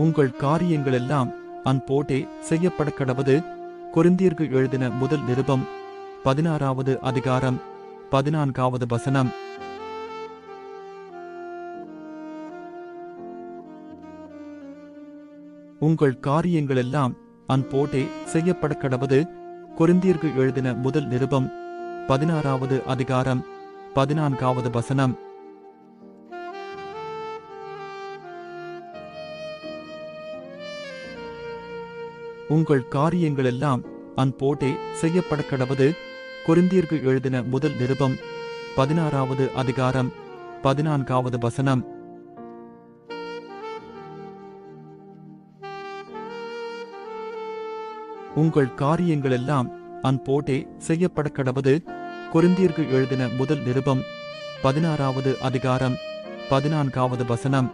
உங்கள் காரியங்களெல்லாம் அன்போடே செய்யப்படக்கடவது. கொரிந்தியருக்கு எழுதின முதல் நிருபம் 16வது அதிகாரம் 14வது வசனம். உங்கள் காரியங்களெல்லாம் அன்போடே செய்யப்படக்கடவது. கொரிந்தியருக்கு எழுதின முதல் நிருபம் 16வது அதிகாரம் 14வது வசனம். உங்கள் காரியங்களெல்லாம் அன்போடே செய்யப்படக்கடவது. கொரிந்தியருக்கு எழுதின முதல் நிருபம் 16வது அதிகாரம் 14வது வசனம். உங்கள் காரியங்களெல்லாம் அன்போடே செய்யப்படக்கடவது. கொரிந்தியருக்கு எழுதின முதல் நிருபம் 16வது அதிகாரம் 14வது வசனம்.